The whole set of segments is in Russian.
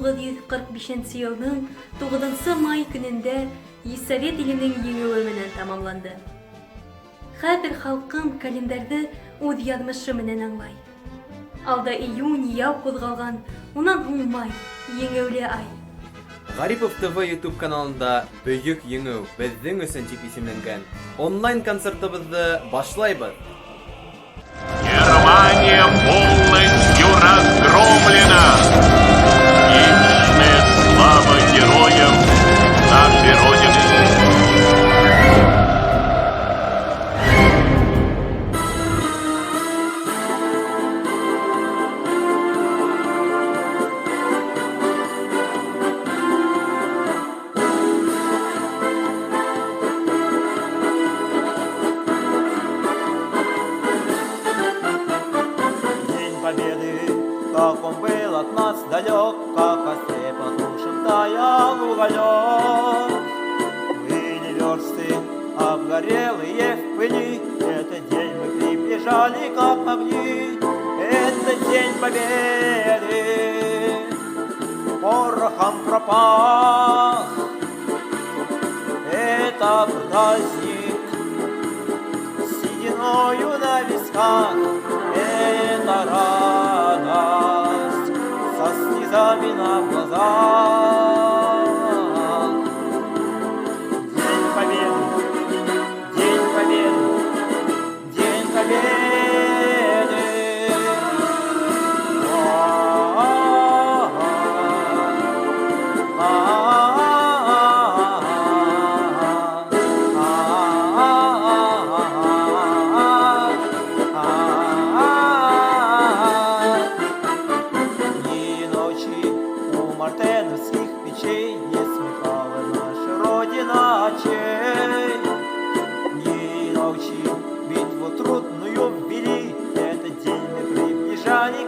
1945 елның 9 май көнендә Совет иленең еңүе менән тамамланды. Хәзер халкым календарьды үз язмышы менән аңлай. Алда июнь, яу кузгалган, унан һуң май, еңеүле ай. Гарипов ТВ YouTube каналында Бөйек еңеү безнең өсөн дип исемләнгән онлайн концертыбызды башлайбыз. Германия полностью разгромлена. Вечная слава героям нашей Родины. Как он был от нас далек, как острее под душем таял уголек. Были версты обгорелые в пыли, этот день мы приближали, как огни. Это день победы, порохом пропах. Это праздник сединою на висках. Это радость со слезами на глазах. День победы, день победы, день победы.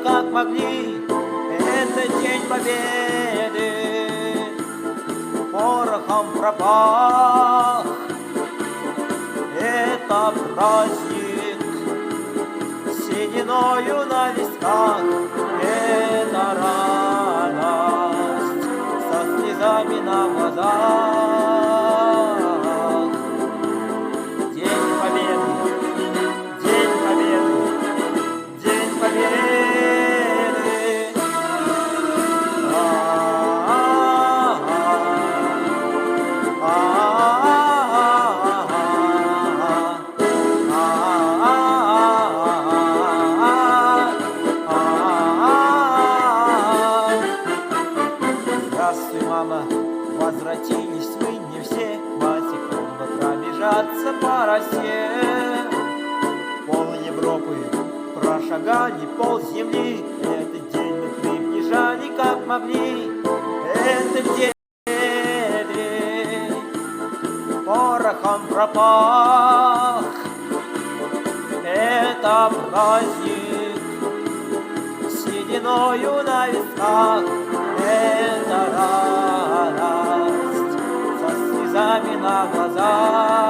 Как могли, это день победы, порохом пропах. Это праздник сединою на висках. Это радость со слезами на глазах. День победы, день победы, день победы. Возвратились мы не все, босиком пробежаться по росе. Пол Европы прошагали, пол земли. Этот день мы приближали, как могли. Этот день порохом пропах. Это праздник сединою на висках. Это радость со слезами на глазах.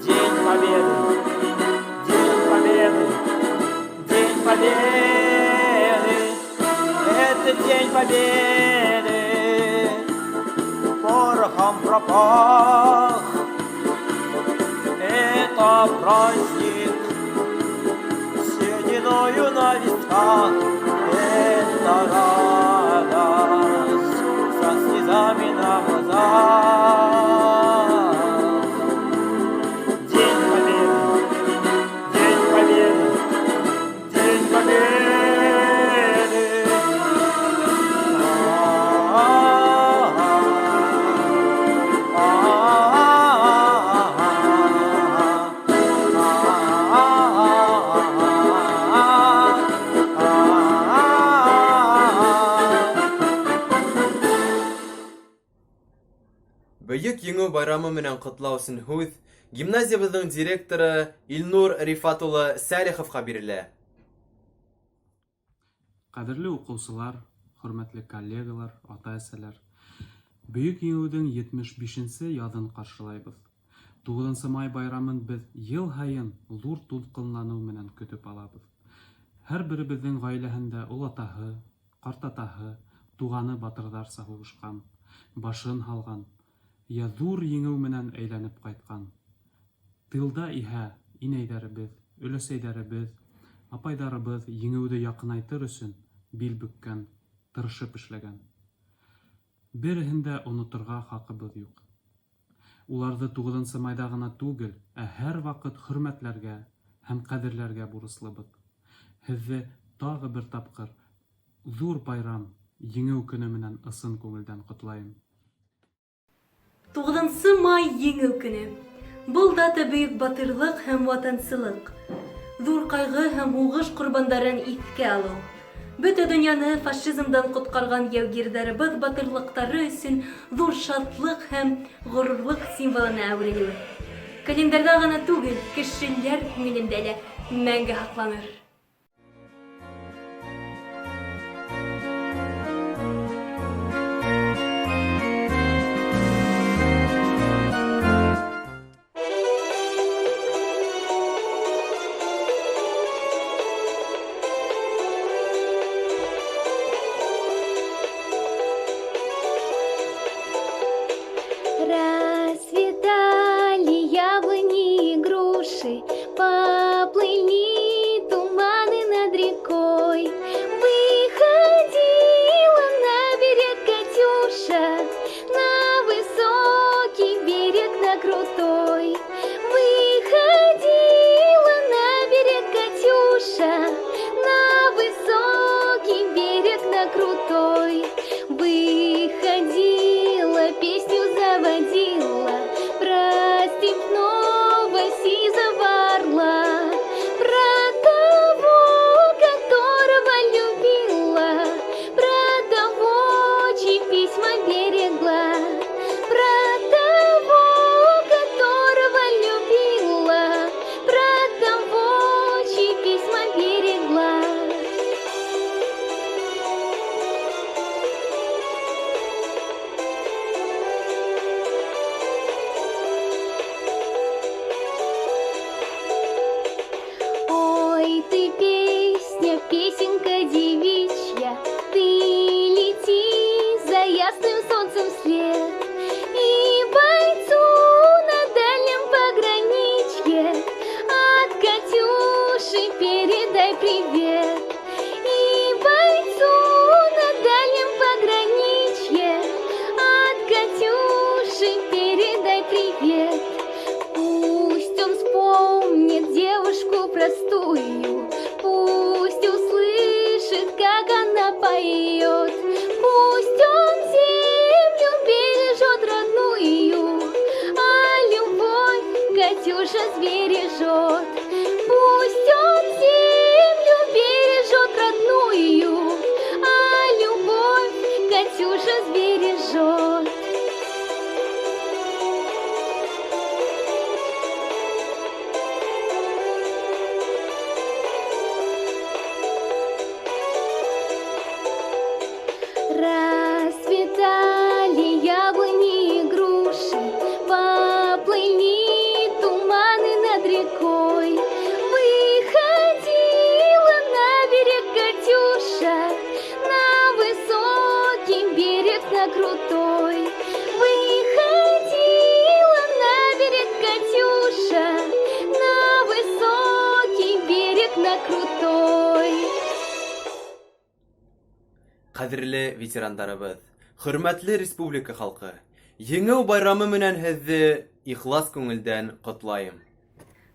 День победы, день победы, день победы. Это день победы, порохом пропах. Это праздник сединою на висках. Это радость со слезами на глазах. День победы, день победы, день победы. Бөек еңеү байрамы менән котлау өчен һүз гимназиябызның директоры Илнур Рифат улы Сәлиховка бирелә. Кадерле укучылар, хөрмәтле коллегалар, ата-әсәләр. Бөек еңеүнең 75-нче язын каршылайбыз. 9 май байрамын без ел һайын зур тулкынлану менән көтеп алабыз. Һәр беребеҙҙең ғаиләһендә олатаһы, ҡартатаһы, туғаны батырҙарса һуғышҡан, башын һалған, йә ҙур еңеү менән әйләнеп ҡайтҡан. Тылда иһә инәйҙәребеҙ, өләсәйҙәребеҙ, апайҙарыбыҙ еңеүҙе яҡынайтыр өсөн бил бөккән, тырышып эшләгән. Береһен дә оноторға хаҡыбыҙ юҡ. Уларҙы 9 майҙа ғына түгел, ә һәр ваҡыт хөрмәтләргә һәм ҡәҙерләргә бурыслыбыҙ. Һеҙҙе тағы бер тапҡыр ҙур байрам, еңеү көнө менән ысын күңелдән ҡотлайым. 9 май еңеү көне. Был дата бөйөк батырлык һәм ватансылык. Ҙур ҡайғы һәм һуғыш ҡорбандарын иҫкә алыу. Бөтә донъяны фашизмдан ҡотҡарған яугирҙәребеҙ батырлыҡтары өсөн ҙур шатлыҡ һәм ғорурлыҡ символына әүерелеү. Календарҙа ғына түгел, кешеләр күңелендә лә мәңге һаҡланыр. Расцветали яблони и груши, поплыли туманы над рекой. Выходила на берег Катюша, на высокий берег, на крутой. Выходила на берег Катюша, на высокий берег, на крутой. Выходила, песню заводила, про степного сизого орла, про того, которого любила, про того, чьи письма берегла, про того, которого любила, про того, чьи письма берегла. Ой, ты песня, песенка девичья, ты лети за ясным солнцем вслед, и бойцу на дальнем пограничье от Катюши передай привет. И бойцу на дальнем пограничье от Катюши передай привет. Пусть он вспомнит девушку простую, пусть услышит, как она поет, пусть он землю бережет родную, а любовь Катюша сбережет. Пусть он землю бережет родную, а любовь Катюша сбережет. Расцветали яблони и груши, поплыли туманы над рекой. Выходила на берег Катюша, на высокий берег, на крутой. Выходила на берег Катюша, на высокий берег, на крутой. Ҡәҙерле ветерандарыбыҙ, хөрмәтле республика халҡы, еңеү байрамы менән һеҙҙе ихлас күңелдән ҡотлайым.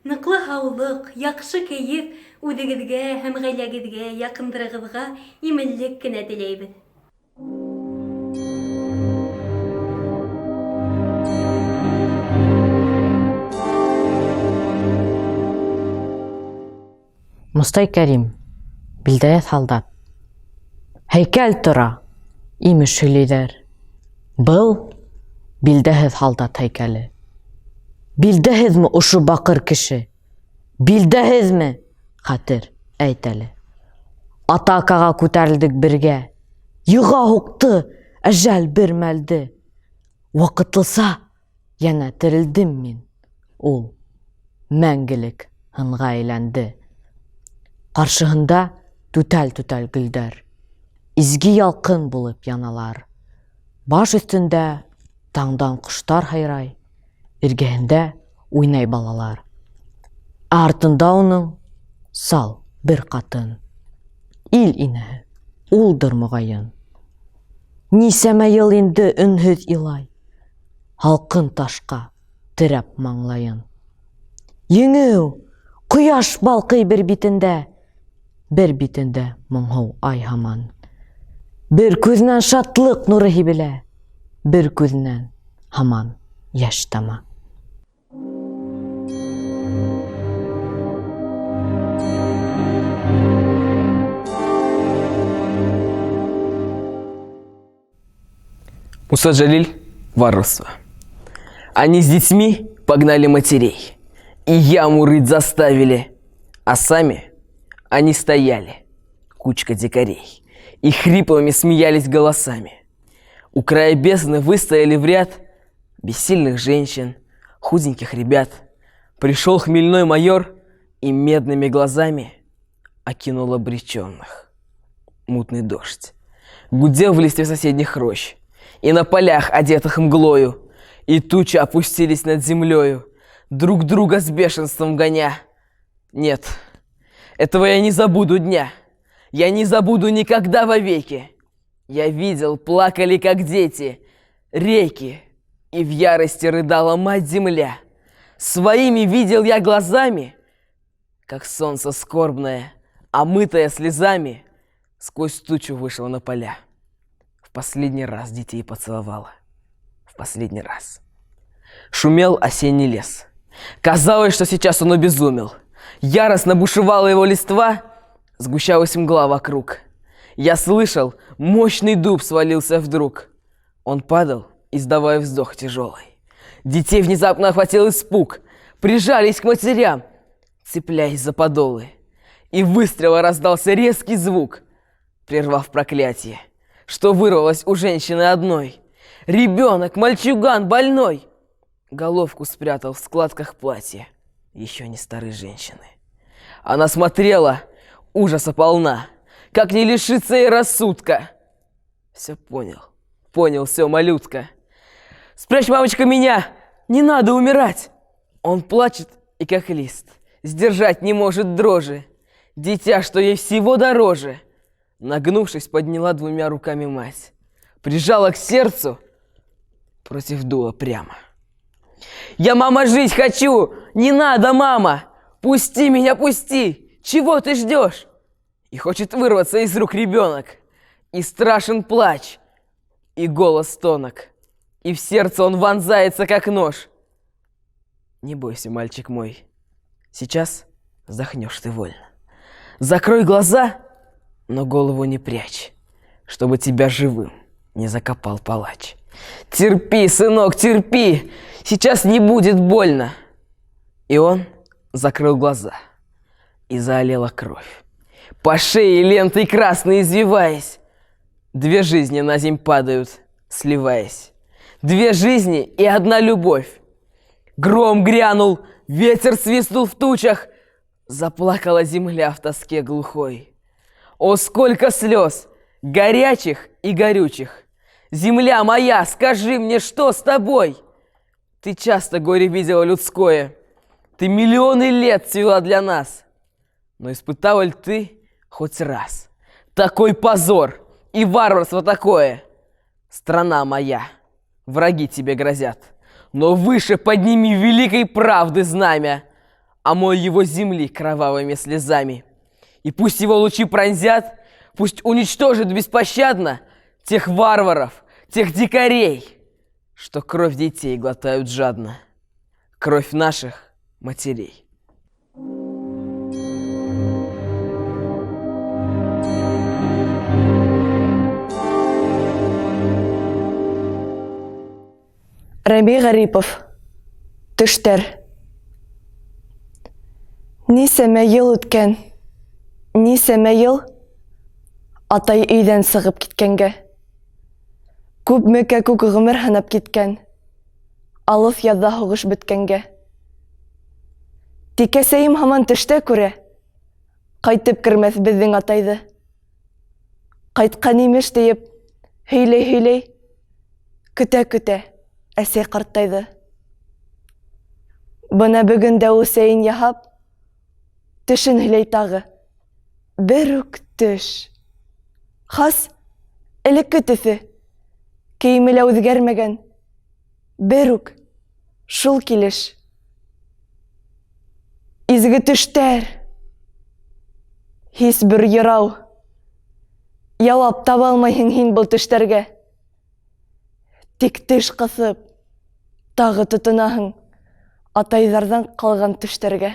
Ныҡлы һаулыҡ, яҡшы кәйеф үҙегеҙгә һәм ғаиләгеҙгә, яҡындарығыҙға именлек кенә теләйбеҙ. Мостай Кәрим, билдәһеҙ һалдат. Һәйкәл тора, имеш һөйләйҙәр. Был билдәһеҙ һалдат һәйкәле. Билдәһеҙме ошо баҡыр кеше? Билдәһеҙме? Хәтер, әйт әле. Атакаға күтәрелдек бергә. Йыға һуҡты әжәл бер мәлде. Ваҡытлыса йәнә терелдем мин. Ул мәңгелек һынға әйләнде. Ҡаршыһында түтәл-түтәл гөлдәр. Изге ялҡын булып яналар. Баш өҫтөндә таңдан ҡоштар һайрай, эргәһендә уйнай балалар. Артында уның сал бер ҡатын. Ил инәһе, улдыр моғайын. Нисәмә йыл инде өнһөҙ илай, һалҡын ташҡа терәп маңлайын. Еңеү, ҡояш балҡый бер битендә моңһоу ай һаман. Бер күҙенән шатлыҡ нуры һибелә, бер күҙенән һаман йәш тама. Муса Джалиль – варварство. Они с детьми погнали матерей и яму рыть заставили, а сами они стояли, кучка дикарей, и хриплыми смеялись голосами. У края бездны выстояли в ряд бессильных женщин, худеньких ребят. Пришел хмельной майор и медными глазами окинул обреченных. Мутный дождь гудел в листве соседних рощ, и на полях, одетых мглою, и тучи опустились над землею, друг друга с бешенством гоня. Нет, этого я не забуду дня, я не забуду никогда вовеки. Я видел, плакали, как дети, реки, и в ярости рыдала мать-земля. Своими видел я глазами, как солнце скорбное, омытое слезами, сквозь тучу вышло на поля. В последний раз детей поцеловала. В последний раз. Шумел осенний лес. Казалось, что сейчас он обезумел. Яростно бушевала его листва, сгущалась мгла вокруг. Я слышал, мощный дуб свалился вдруг. Он падал, издавая вздох тяжелый. Детей внезапно охватил испуг. Прижались к матерям, цепляясь за подолы. И выстрела раздался резкий звук, прервав проклятие, что вырвалось у женщины одной. Ребенок, мальчуган, больной, головку спрятал в складках платья еще не старой женщины. Она смотрела, ужаса полна, как не лишиться ей рассудка. Все понял все, малютка. Спрячь, мамочка, меня, не надо умирать. Он плачет и как лист, сдержать не может дрожи. Дитя, что ей всего дороже. Нагнувшись, подняла двумя руками мать, прижала к сердцу, против дула прямо. Я, мама, жить хочу! Не надо, мама! Пусти меня, пусти! Чего ты ждешь? И хочет вырваться из рук ребенок. И страшен плач, и голос тонок, и в сердце он вонзается, как нож. Не бойся, мальчик мой, сейчас вздохнешь ты вольно. Закрой глаза, но голову не прячь, чтобы тебя живым не закопал палач. Терпи, сынок, терпи, сейчас не будет больно. И он закрыл глаза, и заолела кровь. По шее лентой красной извиваясь, две жизни на земь падают, сливаясь. Две жизни и одна любовь. Гром грянул, ветер свистнул в тучах, заплакала земля в тоске глухой. О, сколько слез, горячих и горючих! Земля моя, скажи мне, что с тобой? Ты часто горе видела людское, ты миллионы лет цвела для нас. Но испытала ли ты хоть раз такой позор и варварство такое? Страна моя, враги тебе грозят, но выше подними великой правды знамя, омой его земли кровавыми слезами. И пусть его лучи пронзят, пусть уничтожат беспощадно тех варваров, тех дикарей, что кровь детей глотают жадно, кровь наших матерей. Рәми Гарипов. Төштәр. Нисәмә йыл үткән, нисәмә йыл атай өйдән сығып киткәнгә. Күпмекә күк ғүмер һанап киткән, алыҫ яҙҙа һуғыш бөткәнгә. Тик әсәйем һаман төштә күрә, Кайтып кермәс безнең атайды. Кайткан имеш диеп, һөйләй, көтә, әсәй картайды. Бына бүген дә үсәйен яһап, төшен һөйләй тагы. Бер үк төш. Хас, элекке төҫө. Кейеме лә үҙгәрмәгән. Бер үк шул килеш. Изге төштәр. Һис бер йырау. Ялап таба алмайһың һин был төштәргә. Тик теш ҡыҫып, тағы тотонаһың атайҙарҙан ҡалған төштәргә.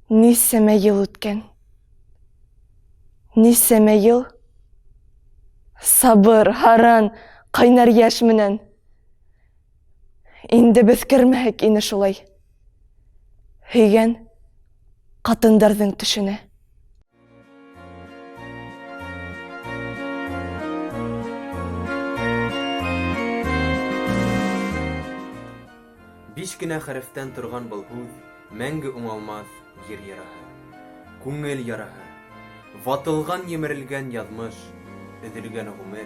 Нисәмә йыл үткән. Нисәмә йыл. Сабыр, һаран, ҡайнар йәш менән. Инде беҙ кермәһәк ине шулай. Һөйгән ҡатындарҙың төшөнә. Биш кенә хәрефтән торган был һүҙ мәңге уңалмаҫ ер яраһы, күңел яраһы, ватылған емерелгән яҙмыш, өҙөлгән ғүмер,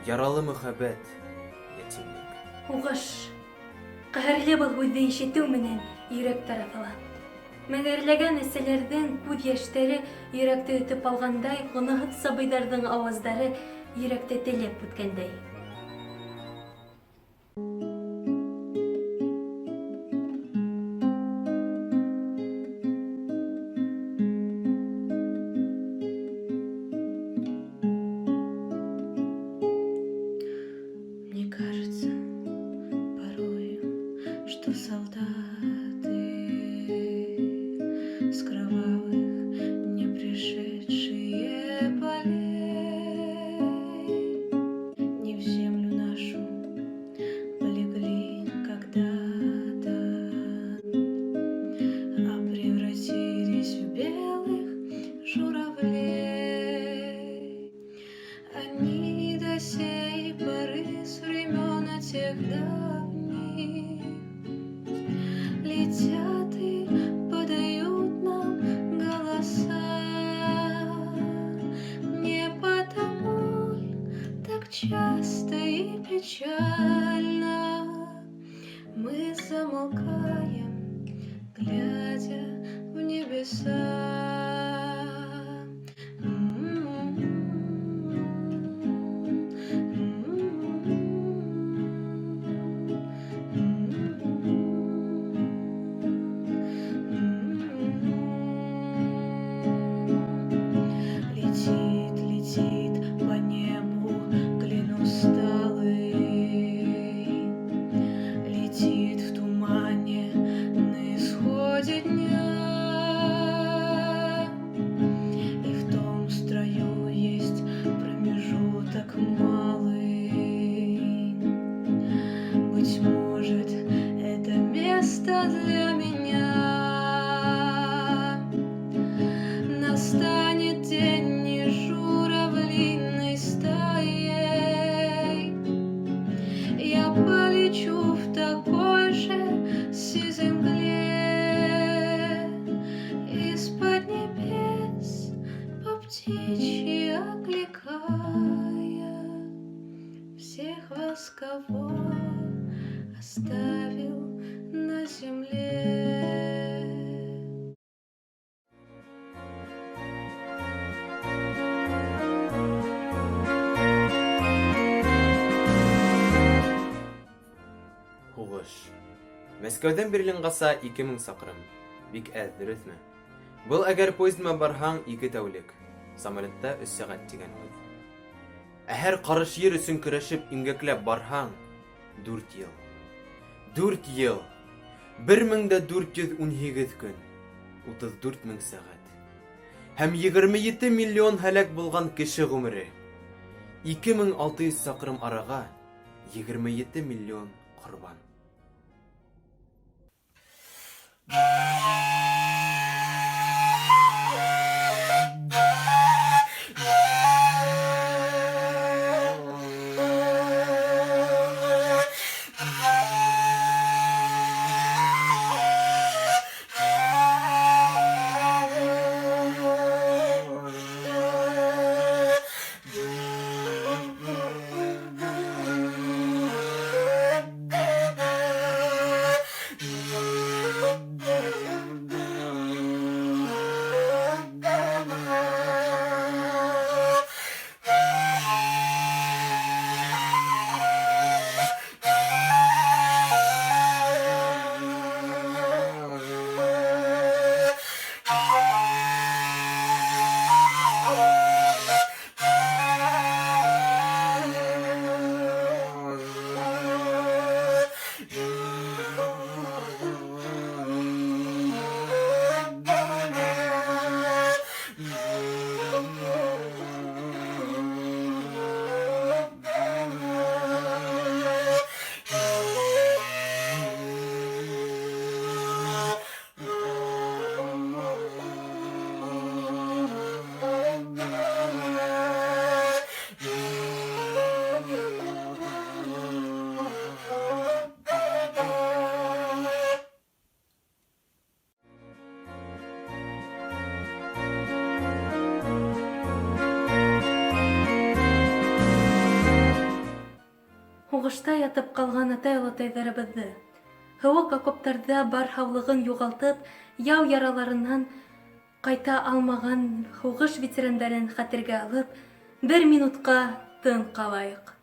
яралы мөхәббәт, ятимлек. Һуғыш. Ҡәһәрле был һүҙҙе ишетеү менән йөрәк таратыла. Мәгәрләгән әсәләрҙең күҙ йәштәре йөрәкте өтөп алғандай, ғынаһыҙ сабыйҙарҙың ауаздары йөрәкте телеп үткәндәй. Мне кажется порою, что солдаты с кровавых не пришедшие полей не в землю нашу полегли когда-то, а превратились в белых журавлей. Они до сей поры с времен тех давних летят и подают нам голоса. Не потому ль так часто и печально мы замолкаем, глядя в небеса. Летит по небу клин усталый, летит в тумане на исходе дня. И в том строю есть промежуток малый. Быть может, это место для меня. Настанет день не журавлиной стаей. Я полечу в такой же сизой мгле, из-под небес по птичьи окликая всех вас, кого оставил на земле. Һуғыш. Мәскәүҙән Берлинғаса 2000 саҡрым. Бик әҙ, дөрөҫмө? Был әгәр поездма барһаң 2 тәүлек, самолетта 3 сәғәт тигән һүҙ. Ә һәр ҡарыш ер өсөн көрәшеп имгәкләп барһаң 4 йыл. 4 йыл. 1418 көн. 34 000 сәғәт. Һәм 27 миллион һәләк булған кеше ғүмере. 2600 саҡрым араға 27 миллион ҡорбан. һуғышта ятып ҡалған атай-олатайҙарыбыҙҙы, һыуыҡ окоптарҙа бар һаулығын юғалтып, яу яраларынан ҡайта алмаған һуғыш ветерандарын хәтергә алып, 1 минутҡа тын ҡалайыҡ.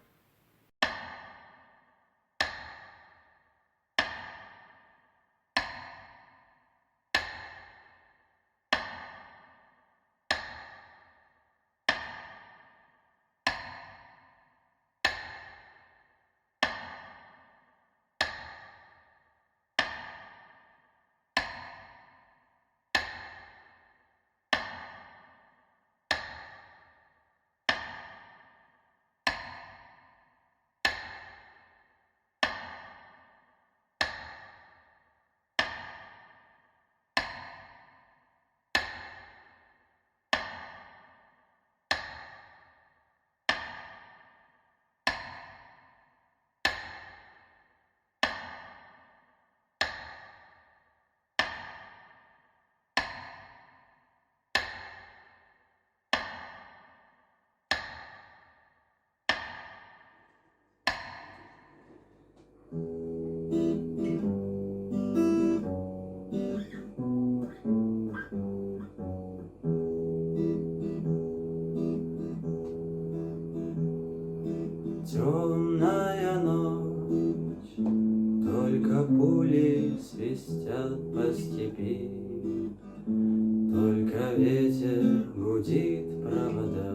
Темная ночь, только пули свистят по степи, только ветер гудит провода,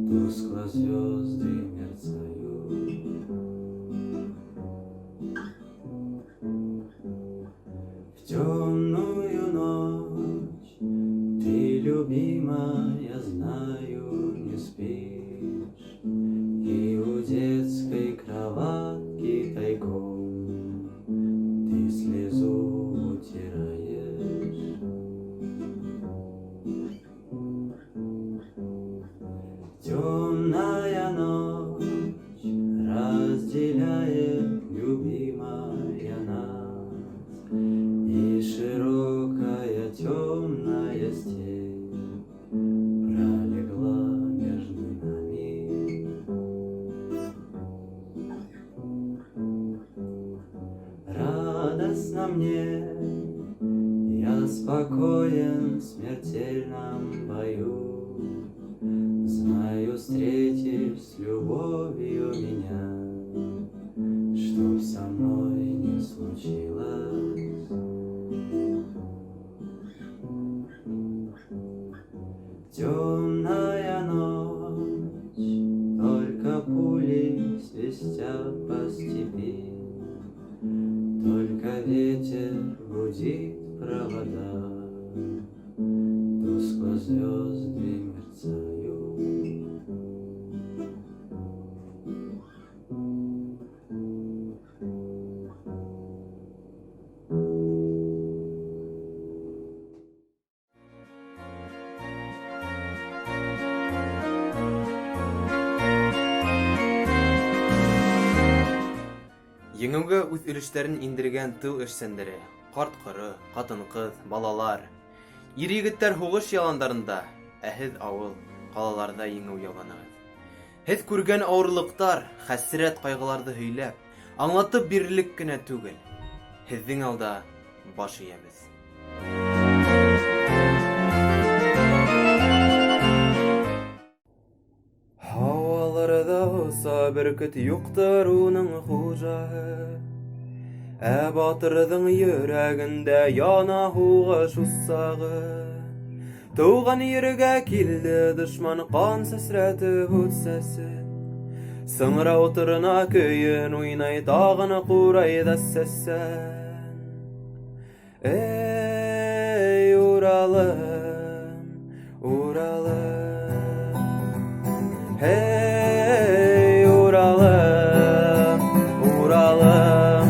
тускло звезды мерцают. В темную ночь ты, любимая, знаю, не спишь. И у детской кроватки тайком ты слезу утираешь. Темная ночь разделяет, любимая, нас, и широкая темная степь пролегла между нами. Радостно мне, я спокоен в смертельном бою. Знаю, встретишь с любовью меня, чтоб со мной не случилось. Темная ночь, только пули свистят по степи, только ветер гудит провода, тускло звезды мерцают. Еңеүгә үҙ өлөштәрен индергән тыл эшсәндәре, ҡарт-ҡоро, ҡатын-ҡыҙ, балалар, ир-егеттәр һуғыш яландарында, ә һеҙ ауыл, ҡалаларҙа еңеү яуланығыҙ. Һеҙ күргән ауырлыҡтар, хәсрәт ҡайғыларҙы һөйләп, аңлатып бирерлек кенә түгел. Һеҙҙең алда баш эйәбеҙ. Һауаларҙа оса бөркөт, юҡтыр уның хужаһы. Ә батырҙың йөрәгендә яна һуғыш усағы. Тыуған ергә килде дошман, ҡан сәсрәте һүҙ сәсе. Сыңрау тырына көйөн уйнай, тағын ҡурайҙа сәсән. Эй, Уралым, Уралым. Hey, Уралым, Уралым.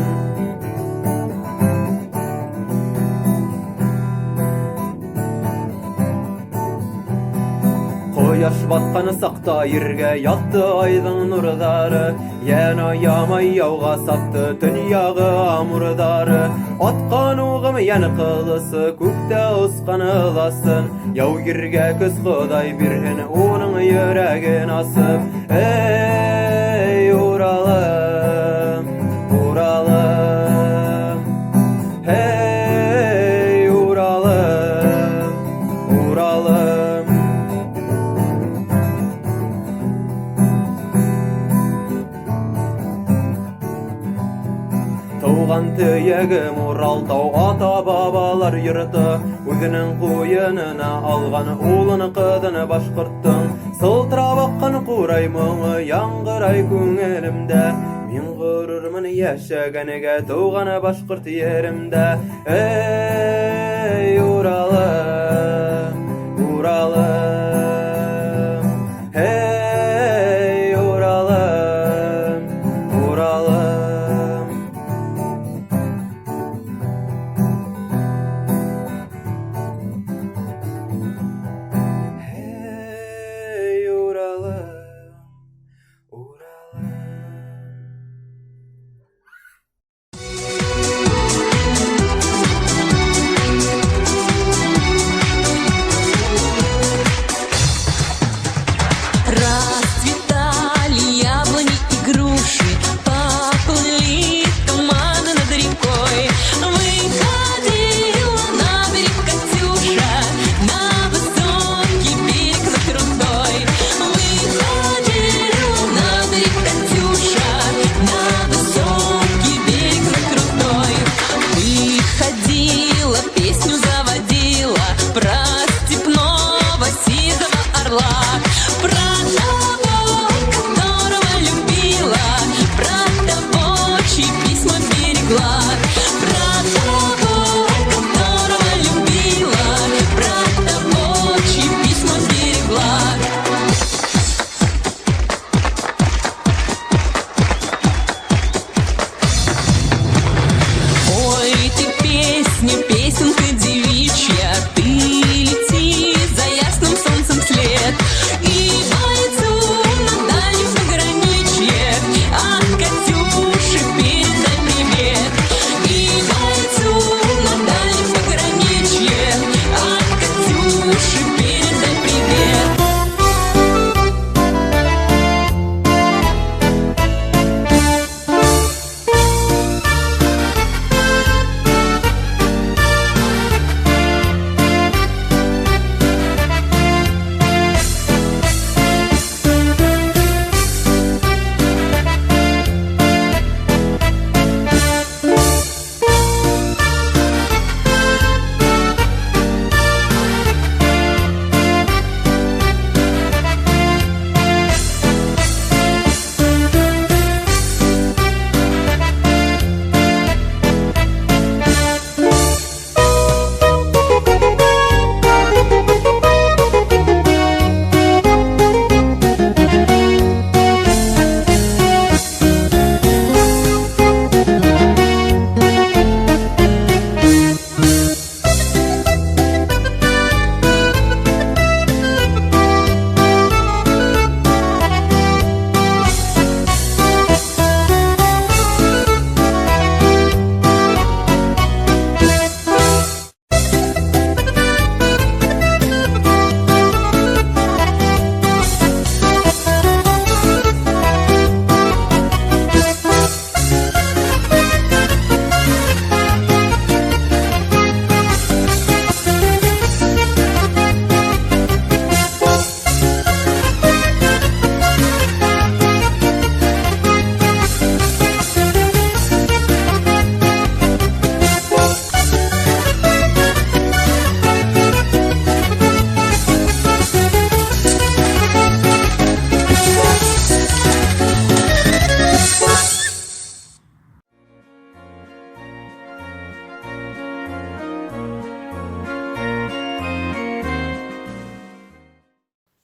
Ҡояш батҡаны саҡта ергә ятты айҙың нурҙары, йәнә ямай яуға сапты төньяғы амурҙары. Атҡан уғым йән ҡылысы, күктә осҡан ыласын, яу ергә көс Хоҙай бирһен, уның йөрәген асып. Эй, Калган төягем Уралтау ата-бабалар йорты. Үзенең куенына алган улын кызын башкорттың. Сылтырап аккан курай моңы яңгырай күңелемдә. Мин гурурмын яшәгәнегә туган башкорт еремдә. Эй, Уралым, Уралым. Эй, Уралым, Уралым. Эй, Уралым, Уралым. Расцветали яблони и груши, поплыли туманы над рекой. Выходила на берег Катюша, на высокий берег, на крутой. Выходила на берег Катюша, на высокий берег, на крутой. Выходила, песню заводила про степного сизого орла. Про того, которого любила, про того, чьи письма берегла. Про того, которого любила, про того, чьи письма берегла. Ой, ты песня, песенка девичья, ты лети за ясным солнцем вслед. И бойцу на дальнем пограничье от Катюши передай привет. И бойцу на дальнем пограничье от Катюши передай привет.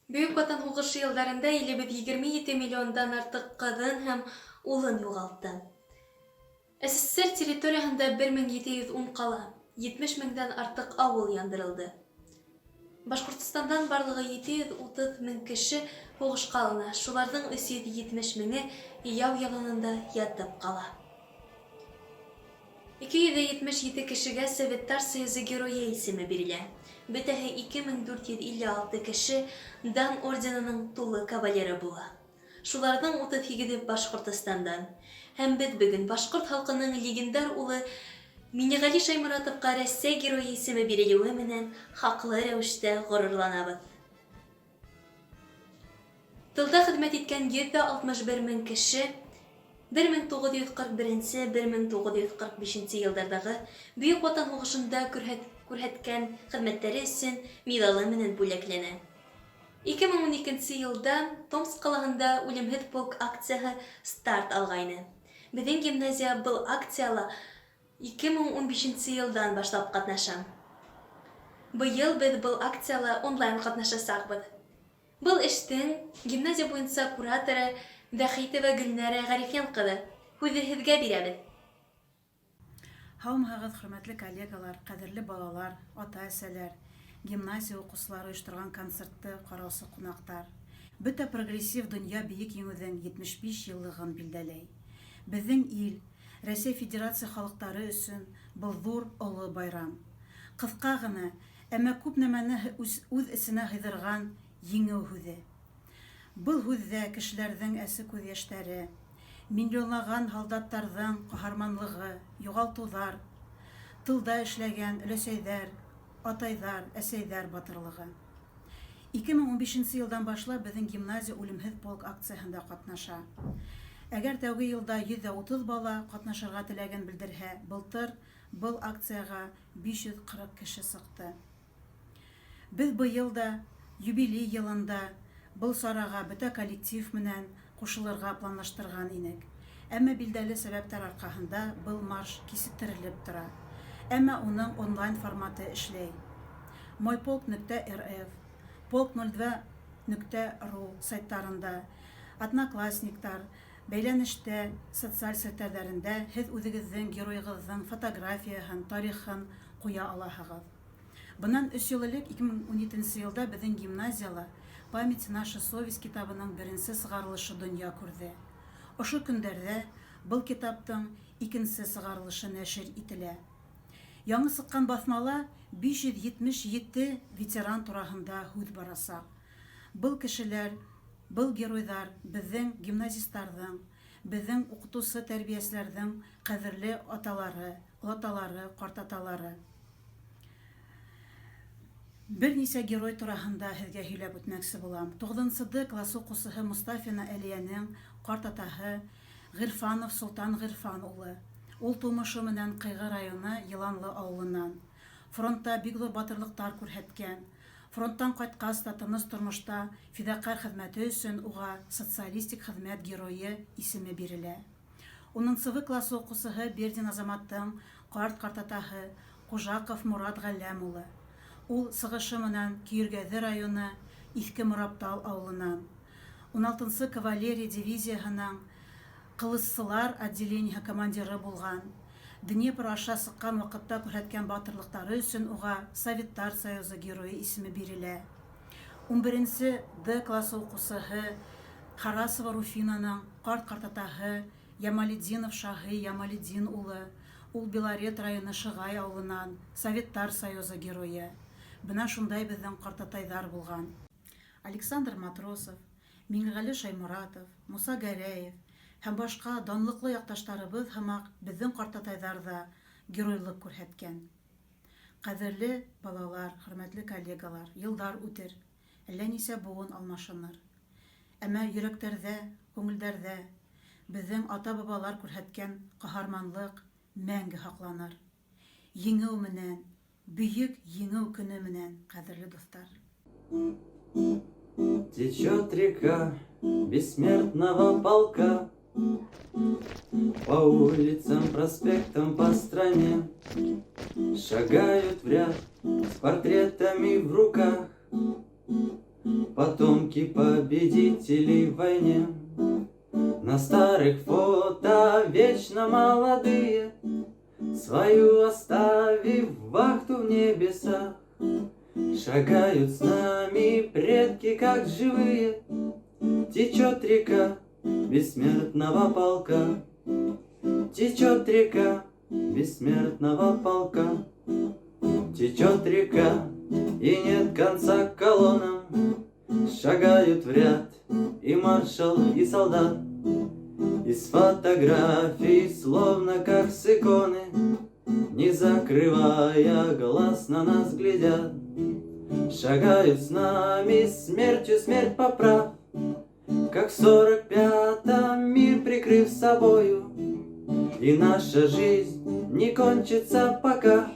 Бөек Ватан һугышы елларында илебез 27 миллиондан артык кызын һәм улын югалтты. СССР территориясында 1710 кала, 70 меңдән артык авыл яндырылды. Башкортстандан барлыгы 730 мең кеше һугышка алына, шуларның 370 меңе яу яланында ятып кала. 277 кешегә Советтар Союзы Герое исеме бирелә. Бөтәһе 2456 кеше Дан орденының тулы кавалеры була. Шуларның 38 Башкортстандан. Һәм бит бүген башкорт халкының легендар улы Минегали Шаймуратовка Россия Герое исеме бирелүе менән хаклы рәвештә горурланабыз. Тылда хезмәт иткән 161 мең кеше 1941-1945 еллардагы Бөек Ватан сугышында күрһәткән хезмәтләре өчен медалы менән бүләкләнә. 2012 елда Томск каласында Үлемһез полк акцияһы старт алгайны. Безнең гимназия был акцияла 2015 елдан башлап катнаша. Быел без был акцияла онлайн катнашасакбыз. Был эштең гимназия буенча кураторы Вахитова Гөлнара Гарифян кызы. Хүзегезгә бирәбез. Һаумыгыз, хөрмәтле коллегалар, кадерле балалар, ата-әсәләр, гимназия укучылары оештырган концертты караучы кунактар. Бөтә прогрессив дөнья бийек еңүдән 75 еллыгын билдәләй. Безнең ил, Россия Федерация халыклары өчен был зур олы байрам. Кыска гына, әмма күп нәмәне үз исенә һыйдырган еңү һүзе. Был һүздә кешеләрнең әсе күз яшьләре, миллионлаган солдаттарның каһарманлыгы, югалтулар, тылда эшләгән өләсәйдәр, атайдар, әсәйдәр батырлыгы. 2015 елдан башлап безнең гимназия Үлемһез полк акциясында катнаша. Әгәр тәүге елда 130 бала катнашырга теләген белдерһә, былтыр был акцияга 540 кеше сыкты. Без быел да юбилей елында был сарага бөтә коллектив менән кушылырга планлаштырган инек. Әмма билдәле сәбәптәр аркаһында был марш кисеттерелеп тора. Әмма уның онлайн форматы эшләй. Moypolk.rf, polk02.ru сайтларында, Одноклассниктар, бәйләнештә, социаль сәтләрендә һез үзегезнең героегызның фотографияһын, тарихын куя алаһыгыз. Bundan 3 ел элек 2017 елда безнең гимназияла «Память наша совесть» китабының беренче сыгарылышы дөнья күрде. Ошо көндәрдә был китаптың икенче сыгарылышы нәшер ителә. Яңа сыккан басмала 577 ветеран тураһында һүз бараса. Был кешеләр, был геройдар безнең гимназистларның, безнең укытучы тәрбиячләрнең кадерле аталары, картаталары. Бер нисә герой тураһында һезгә һөйләп үтмәкче булам. 9-ды класс укучысы Мустафина Әлиянең картатаһы Гырфанов Султан Гырфан улы. Ул тумышы менән Кыйгы районы Еланлы авылыннан. Фронтта бик зур батырлыктар күрһәткән. Фронттан кайткач та тыныч тормышта фидакар хезмәте өчен уга социалистик хезмәт герое исеме бирелә. 10-ны класс укучысы Бердин Азаматтың картатаһы Кужаков Мурат Галләм улы. Ул сыгышы менән Киргәзе районы Иске Мораптал авылыннан. 16-ны кавалерия дивизияһының Кылычсылар отделение командиры булган. Днепр аша сыккан вакытта күрһәткән батырлыктары өчен уга Советтар Союзы герое исеме бирелә. 11-д класс укучысы Харасова Руфинаның картатаһы Ямалетдинов Шаһи Ямалетдин улы. Ул Белорет районы Шыгай авылыннан Советтар Союзы герое. Бына шундай безнең картатайдар булган. Александр Матросов, Миңгали Шаймуратов, Муса Гәрәев һәм башка данлыклы якташларыбыз һәмак безнең картатайдарда геройлык күрһәткән. Кадерле балалар, хөрмәтле коллегалар, елдар үтер, әллә нисә буын алмашыныр. Әмма йөрәкләрдә, күңелләрдә безнең ата-бабалар күрһәткән каһарманлык мәңге хакланыр. Еңү менән, бөек еңү көне менән, кадерле дуслар. Течет река бессмертного полка по улицам, проспектам, по стране. Шагают в ряд с портретами в руках потомки победителей в войне. На старых фото вечно молодые, свою оставив вахту в небесах. Шагают с нами предки, как живые. Течет река бессмертного полка. Течет река бессмертного полка. Течет река, и нет конца колоннам. Шагают в ряд и маршал, и солдат. Из фотографий, словно как с иконы, не закрывая глаз, на нас глядят. Шагают с нами смертью смерть поправ, как в 45-м мир прекрасен. прикрыв собою, и наша жизнь не кончится, пока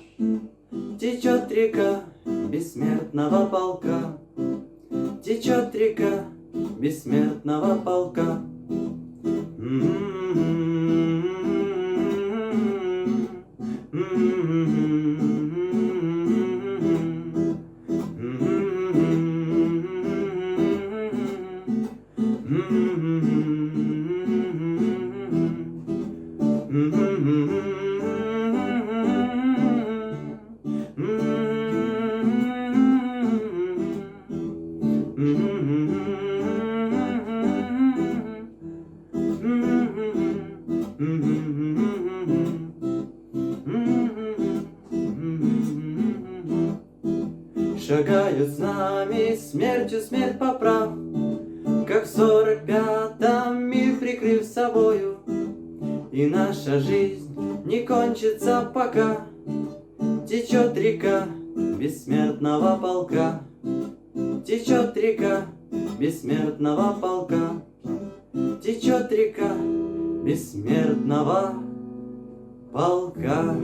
течет река бессмертного полка, течет река бессмертного полка. Шагают с нами смертью смерть поправ, как в 45-м мир прикрыв собою, и наша жизнь не кончится, пока течет река бессмертного полка, течет река бессмертного полка, течет река бессмертного полка.